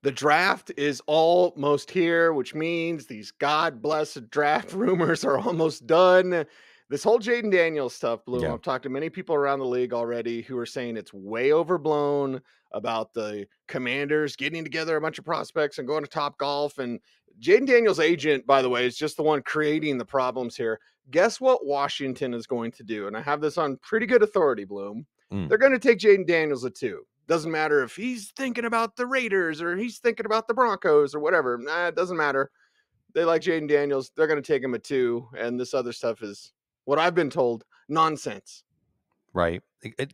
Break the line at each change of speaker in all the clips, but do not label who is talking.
The draft is almost here, which means these God blessed draft rumors are almost done. This whole Jayden Daniels stuff, Bloom.
Yeah.
I've talked to many people around the league already who are saying it's way overblown about the Commanders getting together a bunch of prospects and going to Top Golf. And Jayden Daniels' agent, by the way, is just the one creating the problems here. Guess what Washington is going to do? And I have this on pretty good authority, Bloom.
Mm.
They're going to take Jayden Daniels at 2. Doesn't matter if he's thinking about the Raiders or he's thinking about the Broncos or whatever. Nah, it doesn't matter. They like Jayden Daniels. They're going to take him at 2. And this other stuff is what I've been told nonsense.
Right.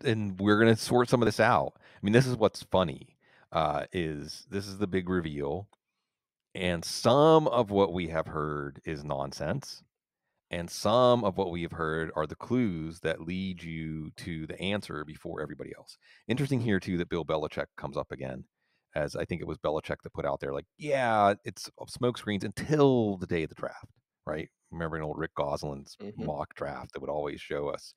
And we're going to sort some of this out. I mean, this is what's funny, is this is the big reveal. And some of what we have heard is nonsense. And some of what we have heard are the clues that lead you to the answer before everybody else. Interesting here, too, that Bill Belichick comes up again, as I think it was Belichick that put out there, like, yeah, it's smoke screens until the day of the draft, right? Remembering old Rick Gosselin's mock draft that would always show us,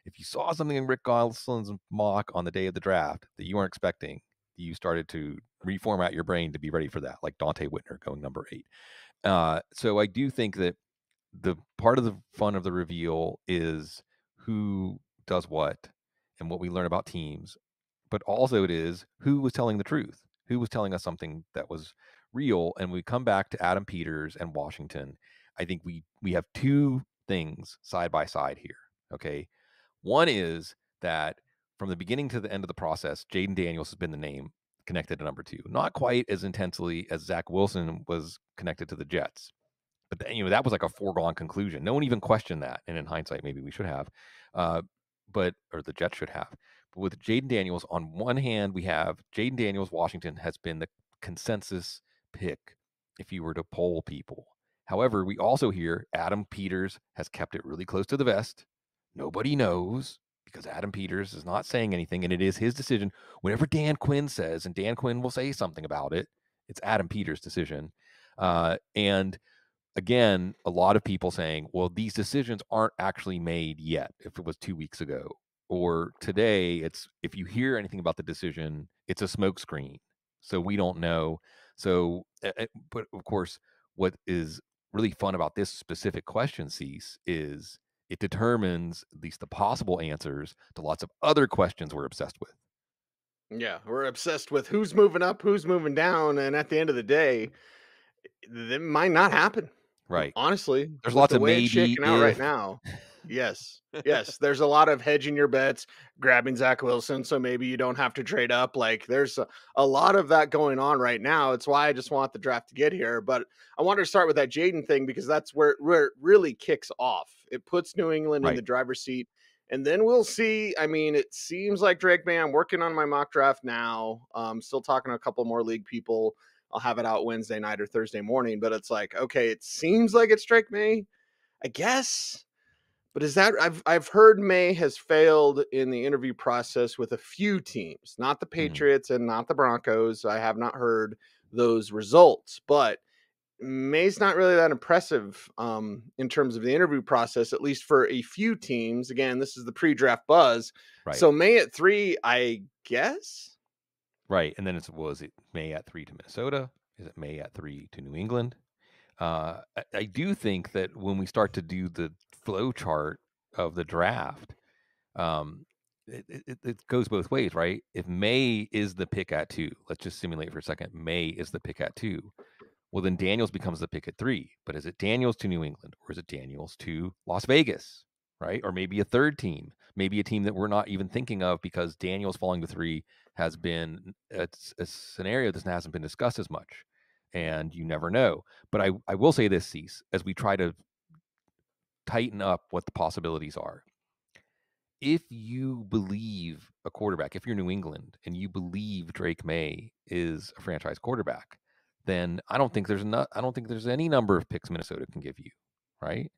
if you saw something in Rick Gosselin's mock on the day of the draft that you weren't expecting, you started to reformat your brain to be ready for that, like Dante Whitner going number 8. So I do think that the part of the fun of the reveal is who does what and what we learn about teams, but also it is who was telling the truth, who was telling us something that was real. And we come back to Adam Peters and Washington. I think we have two things side by side here. Okay. One is that from the beginning to the end of the process, Jayden Daniels has been the name connected to number 2, not quite as intensely as Zach Wilson was connected to the Jets. But that was like a foregone conclusion. No one even questioned that. And in hindsight, maybe we should have, or the Jets should have. But with Jayden Daniels, on one hand, we have Jayden Daniels. Washington has been the consensus pick if you were to poll people. However, we also hear Adam Peters has kept it really close to the vest. Nobody knows because Adam Peters is not saying anything, and it is his decision. Whenever Dan Quinn says, and Dan Quinn will say something about it, it's Adam Peters' decision. And again, a lot of people saying, well, these decisions aren't actually made yet. If it was 2 weeks ago or today, it's if you hear anything about the decision, it's a smokescreen. So we don't know. So, but of course, what is really fun about this specific question, Cease, is it determines at least the possible answers to lots of other questions we're obsessed with.
Yeah, we're obsessed with who's moving up, who's moving down. And at the end of the day, it might not happen.
Right.
Honestly,
There's
with
lots
the
of
way it's
maybe
shaking out right
if.
now. Yes. Yes. There's a lot of hedging your bets, grabbing Zach Wilson. So maybe you don't have to trade up. Like there's a lot of that going on right now. It's why I just want the draft to get here. But I wanted to start with that Jayden thing because that's where it really kicks off. It puts New England in
Right.
the driver's seat. And then we'll see. I mean, it seems like Drake May. I'm working on my mock draft now. Still talking to a couple more league people. I'll have it out Wednesday night or Thursday morning, but it's like, okay, it seems like it's Drake May, I guess. But is that I've heard May has failed in the interview process with a few teams, not the
Mm.
Patriots and not the Broncos. I have not heard those results, but May's not really that impressive in terms of the interview process, at least for a few teams. Again, this is the pre-draft buzz.
Right.
So May at 3, I guess.
Right. And then is it May at 3 to Minnesota? Is it May at 3 to New England? I do think that when we start to do the flow chart of the draft, um, it goes both ways, right? If May is the pick at 2, let's just simulate for a second. May is the pick at 2. Well, then Daniels becomes the pick at 3. But is it Daniels to New England or is it Daniels to Las Vegas, right? Or maybe a third team, maybe a team that we're not even thinking of because Daniels falling to 3 has been a scenario that hasn't been discussed as much. And you never know. But I will say this, Cease, as we try to tighten up what the possibilities are. If you believe a quarterback, if you're New England and you believe Drake May is a franchise quarterback, then I don't think there's any number of picks Minnesota can give you, right?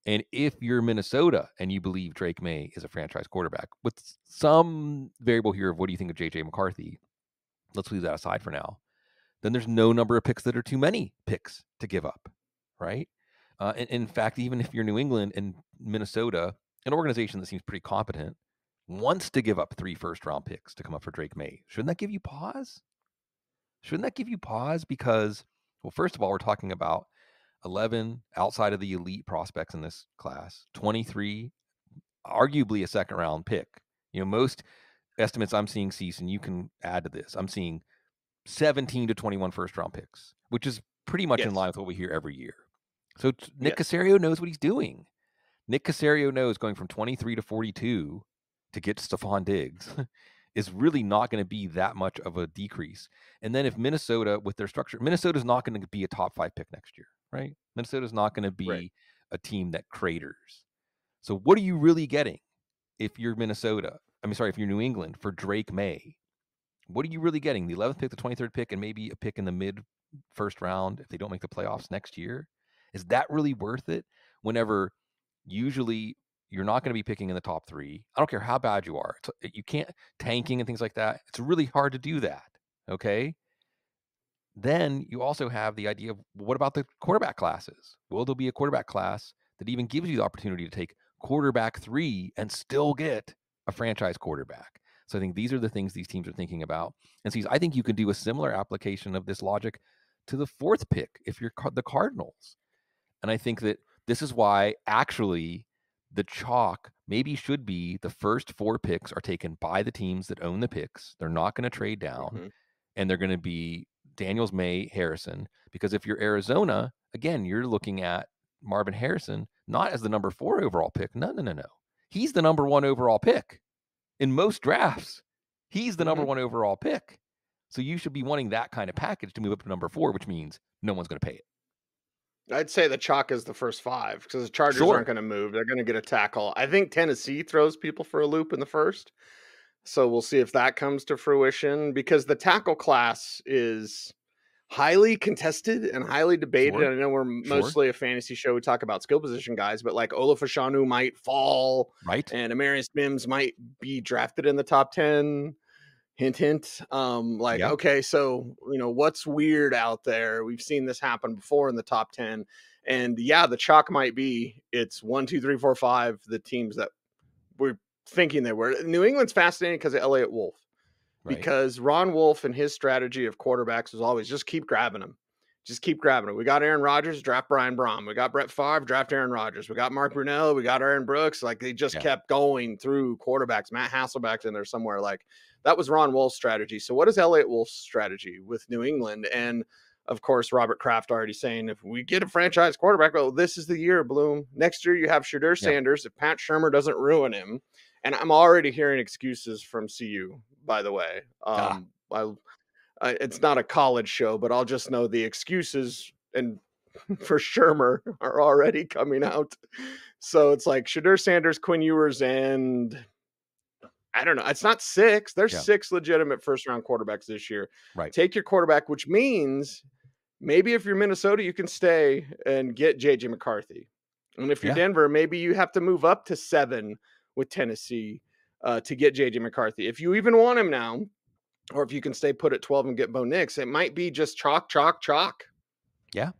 And if you're Minnesota and you believe Drake May is a franchise quarterback, with some variable here of what do you think of JJ McCarthy, let's leave that aside for now. Then there's no number of picks that are too many picks to give up, right? In fact, even if you're New England and Minnesota, an organization that seems pretty competent, wants to give up 3 first-round picks to come up for Drake May, shouldn't that give you pause? Shouldn't that give you pause? Because, well, first of all, we're talking about 11 outside of the elite prospects in this class, 23, arguably a second round pick. Most estimates I'm seeing, Cecil, and you can add to this, I'm seeing 17 to 21 first round picks, which is pretty much in
Yes.
line with what we hear every year. So Nick
Yes.
Caserio knows what he's doing. Nick Caserio knows going from 23 to 42 to get Stephon Diggs is really not going to be that much of a decrease. And then if Minnesota, with their structure, Minnesota's not going to be a top 5 pick next year, right? Minnesota's not going to
Right.
be a team that craters. So what are you really getting if you're Minnesota? I mean, sorry, if you're New England for Drake May? What are you really getting? The 11th pick, the 23rd pick, and maybe a pick in the mid first round if they don't make the playoffs next year? Is that really worth it? Whenever usually you're not going to be picking in the top 3. I don't care how bad you are. You can't tanking and things like that. It's really hard to do that. Okay. Then you also have the idea of what about the quarterback classes? Will there be a quarterback class that even gives you the opportunity to take quarterback 3 and still get a franchise quarterback? So I think these are the things these teams are thinking about. And see, I think you could do a similar application of this logic to the 4th pick if you're the Cardinals. And I think that this is why actually the chalk maybe should be the first 4 picks are taken by the teams that own the picks. They're not going to trade down,
Hmm.
and they're going to be Daniels, May, Harrison. Because if you're Arizona, again, you're looking at Marvin Harrison not as the number 4 overall pick. No, no, no, no. He's the number 1 overall pick in most drafts. He's the number
Hmm.
1 overall pick. So you should be wanting that kind of package to move up to number 4, which means no one's going to pay it.
I'd say the chalk is the first 5 because the Chargers aren't
Sure.
going to move. They're going to get a tackle. I think Tennessee throws people for a loop in the first. So we'll see if that comes to fruition because the tackle class is highly contested and highly debated.
Sure.
I know we're
Sure.
mostly a fantasy show. We talk about skill position guys, but like Olafashanu might fall
Right?
and Amarius Mims might be drafted in the top 10. Hint, hint. Like,
Yeah.
okay, so what's weird out there? We've seen this happen before in the top 10. And yeah, the chalk might be it's 1, 2, 3, 4, 5, the teams that we're thinking they were. New England's fascinating because of Elliott Wolf,
Right.
because Ron Wolf and his strategy of quarterbacks was always just keep grabbing them. Just keep grabbing them. We got Aaron Rodgers, draft Brian Brom. We got Brett Favre, draft Aaron Rodgers. We got Mark Brunell. We got Aaron Brooks. Like they just
Yeah.
kept going through quarterbacks. Matt Hasselbeck's in there somewhere. Like that was Ron Wolf's strategy. So what is Elliott Wolf's strategy with New England? And of course, Robert Kraft already saying if we get a franchise quarterback, well, this is the year, Bloom. Next year you have Shadur
Yeah.
Sanders if Pat Shermer doesn't ruin him. And I'm already hearing excuses from CU, by the way.
Ah,
It's not a college show, but I'll just know the excuses and for Shermer are already coming out. So it's like Shadur Sanders, Quinn Ewers, and I don't know. It's not 6. There's
yeah.
6 legitimate first round quarterbacks this year.
Right.
Take your quarterback, which means maybe if you're Minnesota, you can stay and get JJ McCarthy. And if you're
Yeah.
Denver, maybe you have to move up to 7 with Tennessee to get JJ McCarthy. If you even want him now, or if you can stay put at 12 and get Bo Nix, it might be just chalk, chalk, chalk.
Yeah.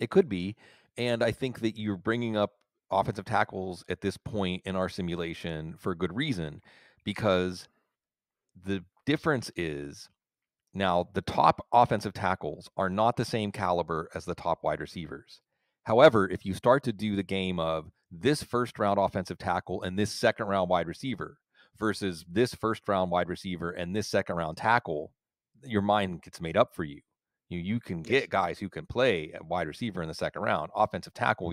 It could be. And I think that you're bringing up offensive tackles at this point in our simulation for a good reason, because the difference is now the top offensive tackles are not the same caliber as the top wide receivers. However, if you start to do the game of this first round offensive tackle and this second round wide receiver versus this first round wide receiver and this second round tackle, your mind gets made up for you. You can
Yes.
get guys who can play at wide receiver in the second round. Offensive tackle,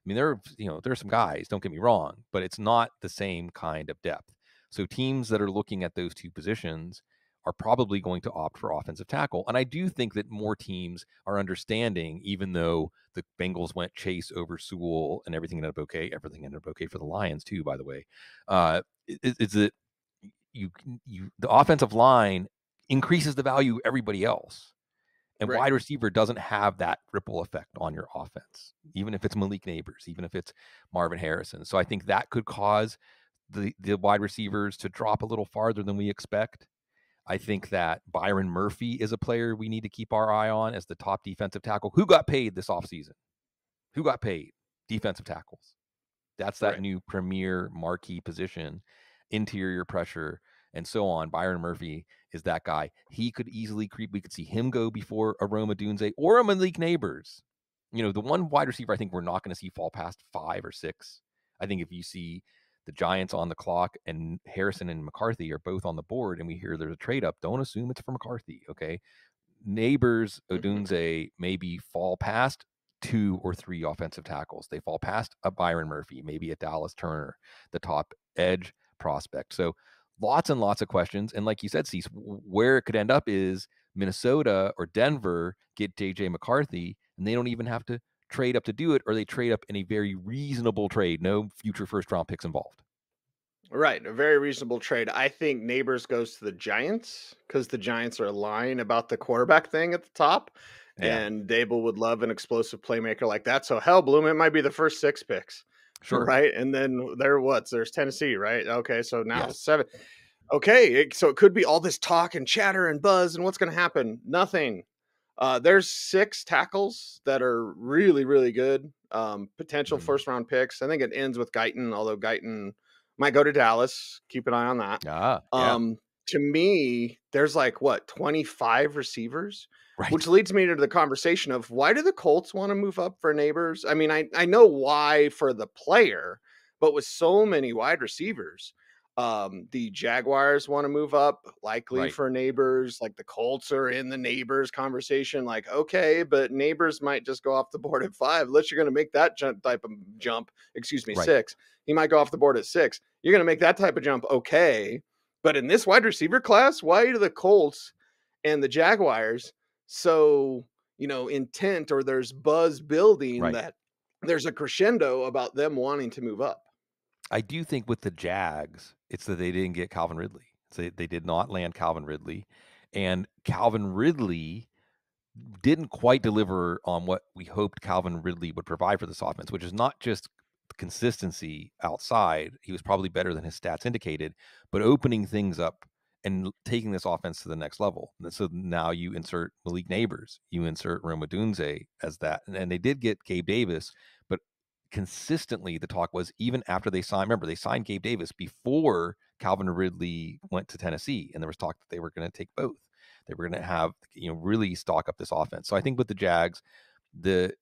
there are some guys, don't get me wrong, but it's not the same kind of depth. So teams that are looking at those two positions are probably going to opt for offensive tackle. And I do think that more teams are understanding, even though the Bengals went Chase over Sewell and everything ended up okay. Everything ended up okay for the Lions too, by the way. Is that the offensive line increases the value of everybody else. And
Right.
wide receiver doesn't have that ripple effect on your offense, even if it's Malik Neighbors, even if it's Marvin Harrison. So I think that could cause the wide receivers to drop a little farther than we expect. I think that Byron Murphy is a player we need to keep our eye on as the top defensive tackle. Who got paid this offseason? Who got paid? Defensive tackles. That's that
Right.
new premier marquee position, interior pressure, and so on. Byron Murphy is that guy. He could easily creep. We could see him go before a Roma Dunze or a Malik Neighbors. The one wide receiver I think we're not going to see fall past 5 or 6. I think if you see the Giants on the clock and Harrison and McCarthy are both on the board and we hear there's a trade up, don't assume it's for McCarthy, okay? Neighbors,
Mhm.
Odunze maybe fall past 2 or 3 offensive tackles. They fall past a Byron Murphy, maybe a Dallas Turner, the top edge prospect. So lots and lots of questions. And like you said, Cease, where it could end up is Minnesota or Denver get JJ McCarthy, and they don't even have to trade up to do it, or they trade up in a very reasonable trade. No future first round picks involved.
Right, a very reasonable trade. I think Neighbors goes to the Giants because the Giants are lying about the quarterback thing at the top,
Yeah,
and Dable would love an explosive playmaker like that. So hell, Bloom, it might be the first 6 picks,
sure.
right? And then there's Tennessee, right? Okay, so now
Yes.
7. Okay, so it could be all this talk and chatter and buzz, and what's going to happen? Nothing. There's 6 tackles that are really, really good. Potential
Mhm.
first round picks. I think it ends with Guyton, although Guyton might go to Dallas. Keep an eye on that.
Yeah.
To me, there's like what 25 receivers, which
Right.
leads me to the conversation of why do the Colts want to move up for Neighbors? I mean, I know why for the player, but with so many wide receivers, the Jaguars want to move up, likely
Right.
for Neighbors. Like the Colts are in the Neighbors conversation. Like, okay, but Neighbors might just go off the board at 5, unless you're going to make that type of jump. Excuse me,
Right.
6. He might go off the board at 6. You're going to make that type of jump, okay? But in this wide receiver class, why do the Colts and the Jaguars so intent, or there's buzz building
Right.
that there's a crescendo about them wanting to move up?
I do think with the Jags, it's that they didn't get Calvin Ridley. So they did not land Calvin Ridley. And Calvin Ridley didn't quite deliver on what we hoped Calvin Ridley would provide for this offense, which is not just consistency outside. He was probably better than his stats indicated, but opening things up and taking this offense to the next level. And so now you insert Malik Neighbors, you insert Roma Dunze as that. And they did get Gabe Davis, but consistently the talk was even after they signed, remember, they signed Gabe Davis before Calvin Ridley went to Tennessee. And there was talk that they were going to take both. They were going to have, really stock up this offense. So I think with the Jags, the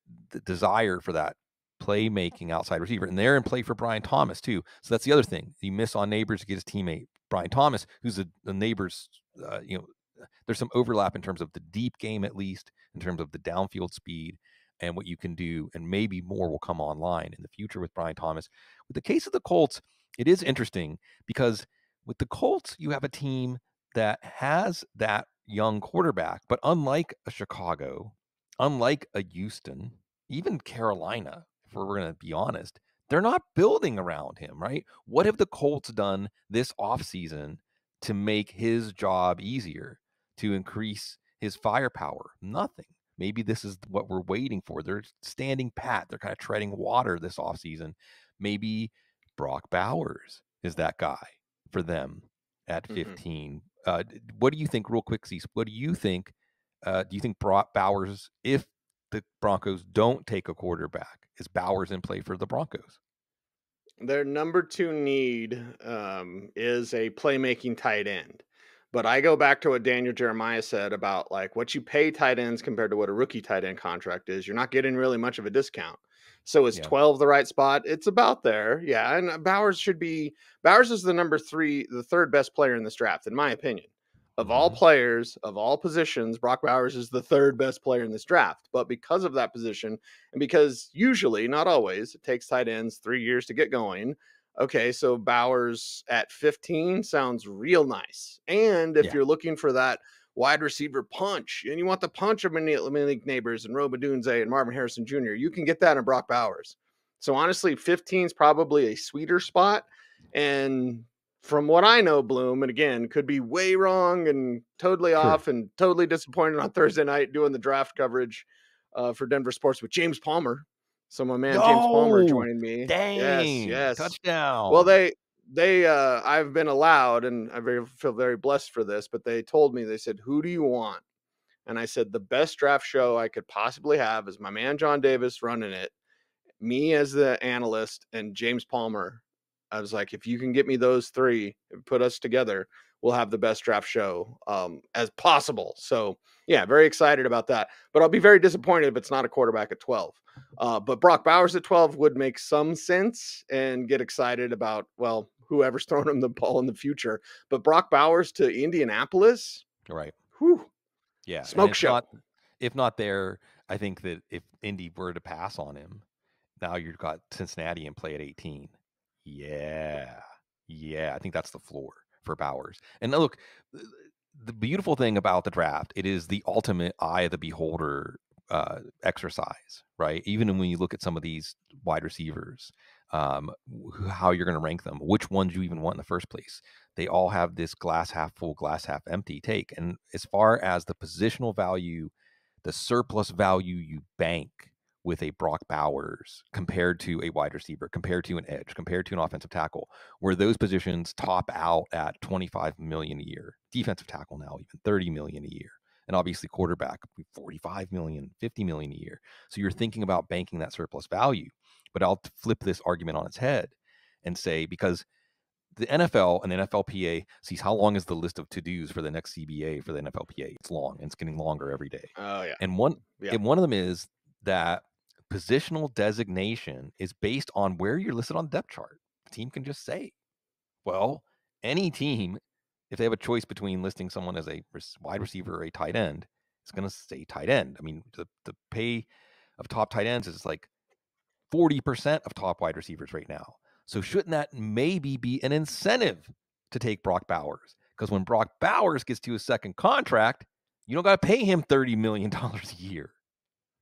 desire for that playmaking outside receiver, and they're in play for Brian Thomas too. So that's the other thing. You miss on Neighbors to get his teammate Brian Thomas, who's the Neighbors. There's some overlap in terms of the deep game, at least in terms of the downfield speed and what you can do, and maybe more will come online in the future with Brian Thomas. With the case of the Colts, it is interesting because with the Colts, you have a team that has that young quarterback, but unlike a Chicago, unlike a Houston, even Carolina, if we're going to be honest, they're not building around him, right? What have the Colts done this offseason to make his job easier, to increase his firepower? Nothing. Maybe this is what we're waiting for. They're standing pat. They're kind of treading water this offseason. Maybe Brock Bowers is that guy for them at
Mhm.
15. What do you think, real quick, Cease? What do you think? Do you think Bowers, if the Broncos don't take a quarterback, is Bowers in play for the Broncos?
Their number 2 need, is a playmaking tight end. But I go back to what Daniel Jeremiah said about, like, what you pay tight ends compared to what a rookie tight end contract is. You're not getting really much of a discount. So is
Yeah.
12 the right spot? It's about there. Yeah, and Bowers is the number 3, the 3rd best player in this draft, in my opinion. Of all
Hmm.
players, of all positions, Brock Bowers is the 3rd best player in this draft. But because of that position, and because usually, not always, it takes tight ends 3 years to get going. Okay, so Bowers at 15 sounds real nice. And if
Yeah.
you're looking for that wide receiver punch, and you want the punch of Malik Neighbors and Roba Dunze and Marvin Harrison Jr., you can get that in Brock Bowers. So honestly, 15 is probably a sweeter spot. And from what I know, Bloom, and again, could be way wrong and totally
Sure.
off and totally disappointed on Thursday night doing the draft coverage for Denver Sports with James Palmer. So my man James Palmer
No,
joined me. Yes,
dang,
yes. Well,
touchdown.
they I've been allowed, and feel very blessed for this, but they told me, they said, "Who do you want?" And I said, "The best draft show I could possibly have is my man John Davis running it, me as the analyst, and James Palmer I was like, if you can get me those three and put us together, we'll have the best draft show as possible. So yeah, very excited about that. But I'll be very disappointed if it's not a quarterback at 12. But Brock Bowers at 12 would make some sense, and get excited about, well, whoever's throwing him the ball in the future. But Brock Bowers to Indianapolis,
Right.
whew,
Yeah. And
smoke
it's
show.
not, if not there, I think that if Indy were to pass on him, now you've got Cincinnati in play at 18. Yeah. Yeah. I think that's the floor for Bowers. And look, the beautiful thing about the draft, it is the ultimate eye of the beholder exercise, right? Even when you look at some of these wide receivers, how you're going to rank them, which ones you even want in the first place. They all have this glass half full, glass half empty take. And as far as the positional value, the surplus value you bank with a Brock Bowers compared to a wide receiver, compared to an edge, compared to an offensive tackle, where those positions top out at 25 million a year. Defensive tackle now even 30 million a year. And obviously quarterback 45 million, 50 million a year. So you're thinking about banking that surplus value. But I'll flip this argument on its head and say, because the NFL and the NFLPA sees how long is the list of to-dos for the next CBA for the NFLPA. It's long, and it's getting longer every day.
Oh yeah.
And one
Yeah.
and one of them is that positional designation is based on where you're listed on the depth chart. The team can just say, well, any team, if they have a choice between listing someone as a wide receiver or a tight end, it's going to say tight end. I mean, the pay of top tight ends is like 40% of top wide receivers right now. So shouldn't that maybe be an incentive to take Brock Bowers? Because when Brock Bowers gets to his second contract, you don't got to pay him $30 million a year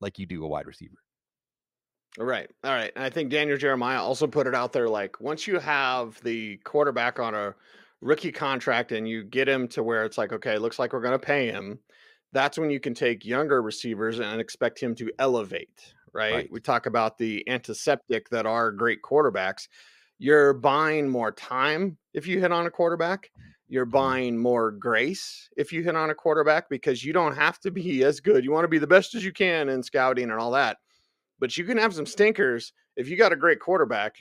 like you do a wide receiver.
Right. All right. And I think Daniel Jeremiah also put it out there, like, once you have the quarterback on a rookie contract and you get him to where it's like, okay, looks like we're going to pay him, that's when you can take younger receivers and expect him to elevate. Right.
Right.
We talk about the antiseptic that are great quarterbacks. You're buying more time if you hit on a quarterback. You're buying more grace if you hit on a quarterback, because you don't have to be as good. You want to be the best as you can in scouting and all that, but you can have some stinkers. If you got a great quarterback,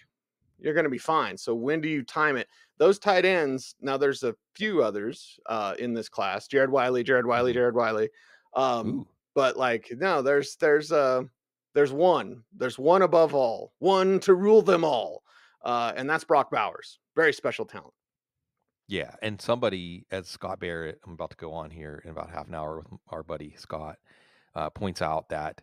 you're going to be fine. So when do you time it? Those tight ends. Now there's a few others in this class. Jared Wiley, Jared Wiley, Jared Wiley.
Ooh.
But like, no, there's one above all, one to rule them all, and that's Brock Bowers. Very special talent.
Yeah. And somebody, as Scott Barrett, I'm about to go on here in about half an hour with our buddy Scott, points out that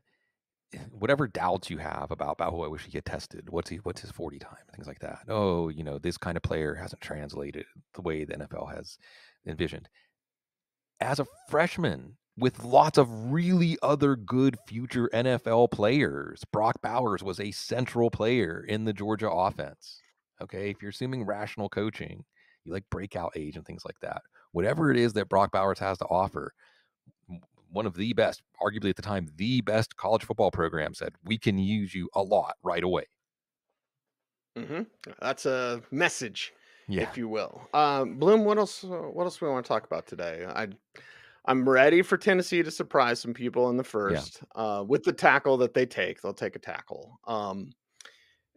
whatever doubts you have about oh, I wish he get tested. What's his 40 time? Things like that. Oh, this kind of player hasn't translated the way the NFL has envisioned. As a freshman with lots of really other good future NFL players, Brock Bowers was a central player in the Georgia offense. Okay, if you're assuming rational coaching, you like breakout age and things like that. Whatever it is that Brock Bowers has to offer, one of the best, arguably at the time, the best college football program said, we can use you a lot right away.
Mm-hmm. That's a message,
Yeah.
if you will. Bloom, what else? What else we want to talk about today? I'm ready for Tennessee to surprise some people in the first with the tackle that they take. They'll take a tackle.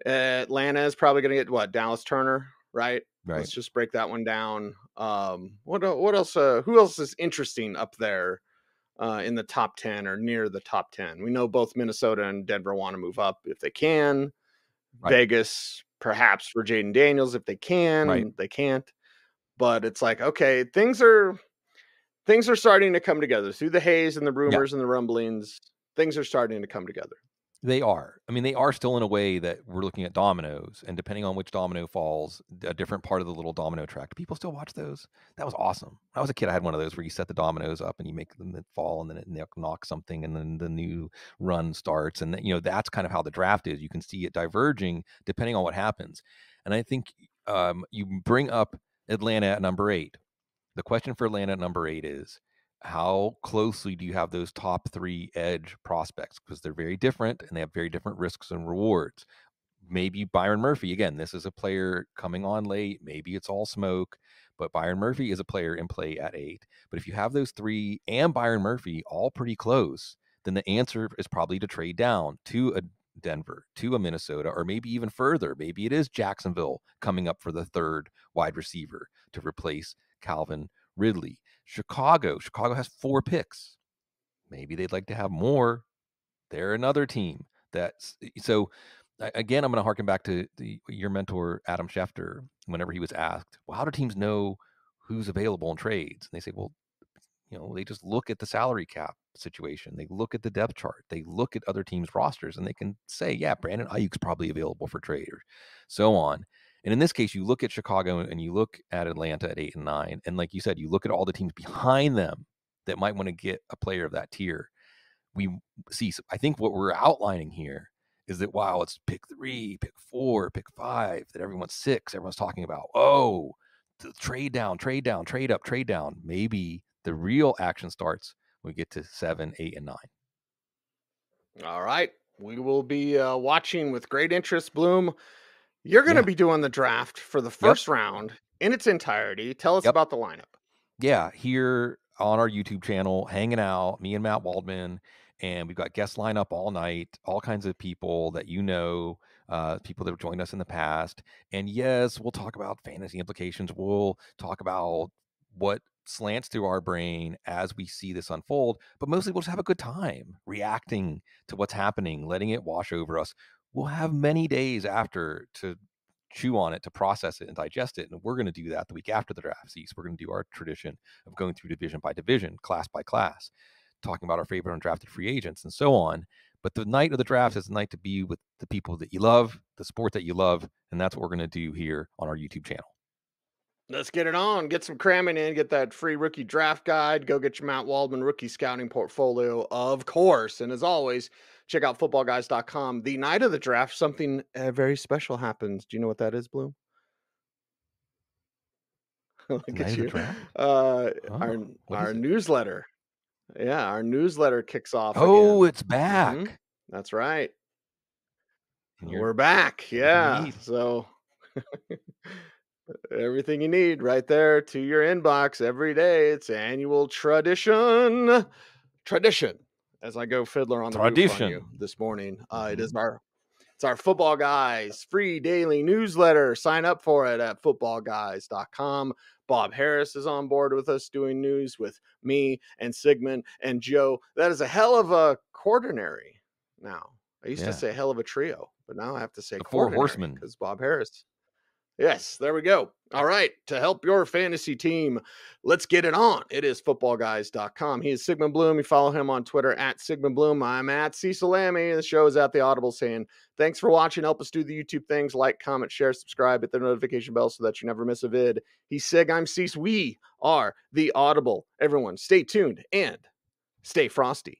Atlanta is probably going to get what? Dallas Turner, right?
Right.
Let's just break that one down. What else? Who else is interesting up there in the top 10 or near the top 10? We know both Minnesota and Denver want to move up if they can.
Right.
Vegas, perhaps for Jayden Daniels if they can.
Right.
They can't. But it's like, okay, things are starting to come together through the haze and the rumors and the rumblings. Things are starting to come together.
They are. I mean, they are still in a way that we're looking at dominoes, and depending on which domino falls, a different part of the little domino track. Do people still watch those? That was awesome. When I was a kid, I had one of those where you set the dominoes up and you make them fall, and then it knocks something, and then the new run starts. And that's kind of how the draft is. You can see it diverging depending on what happens. And I think you bring up Atlanta at number 8. The question for Atlanta at number 8 is, how closely do you have those top 3 edge prospects? Because they're very different and they have very different risks and rewards. Maybe Byron Murphy, again, this is a player coming on late. Maybe it's all smoke, but Byron Murphy is a player in play at 8. But if you have those 3 and Byron Murphy all pretty close, then the answer is probably to trade down to Denver, to a Minnesota, or maybe even further. Maybe it is Jacksonville coming up for the third wide receiver to replace Calvin Ridley. Chicago has 4 picks. Maybe they'd like to have more. They're another team. So again, I'm going to harken back to your mentor, Adam Schefter, whenever he was asked, well, how do teams know who's available in trades? And they say, well, they just look at the salary cap situation. They look at the depth chart. They look at other teams' rosters, and they can say, yeah, Brandon Ayuk's probably available for trade, or so on. And in this case, you look at Chicago and you look at Atlanta at 8 and 9. And like you said, you look at all the teams behind them that might want to get a player of that tier. We see, I think what we're outlining here is that while it's pick 3, pick 4, pick 5, that everyone's 6, everyone's talking about, trade down, trade up, trade down. Maybe the real action starts when we get to 7, 8, and 9.
All right. We will be watching with great interest, Bloom. You're going to be doing the draft for the first round in its entirety. Tell us about the lineup.
Yeah, here on our YouTube channel, hanging out, me and Matt Waldman, and we've got guest lineup all night, all kinds of people that people that have joined us in the past. And yes, we'll talk about fantasy implications. We'll talk about what slants through our brain as we see this unfold, but mostly we'll just have a good time reacting to what's happening, letting it wash over us. We'll have many days after to chew on it, to process it and digest it. And we're going to do that the week after the draft. So we're going to do our tradition of going through division by division, class by class, talking about our favorite undrafted free agents and so on. But the night of the draft is the night to be with the people that you love, the sport that you love. And that's what we're going to do here on our YouTube channel.
Let's get it on. Get some cramming in. Get that free rookie draft guide. Go get your Matt Waldman rookie scouting portfolio, of course. And as always, check out footballguys.com. The night of the draft, something very special happens. Do you know what that is, Bloom? Look
the night
at
of
you.
The draft?
Our newsletter. Yeah, our newsletter kicks off.
Oh,
again.
It's back.
Mm-hmm. That's right. We're back. Yeah. So everything you need right there to your inbox every day. It's annual tradition. As I go fiddler on the roof on you this morning. It's our Football Guys free daily newsletter. Sign up for it at footballguys.com. Bob Harris is on board with us doing news with me and Sigmund and Joe. That is a hell of a quaternary now. I used to say hell of a trio, but now I have to say
the 4 horsemen,
because Bob Harris. Yes, there we go. All right. To help your fantasy team, let's get it on. It is footballguys.com. He is Sigmund Bloom. You follow him on Twitter at Sigmund Bloom. I'm at Cecil Lammey. The show is at the Audible saying, thanks for watching. Help us do the YouTube things. Like, comment, share, subscribe, hit the notification bell so that you never miss a vid. He's Sig. I'm Cecil. We are the Audible. Everyone, stay tuned and stay frosty.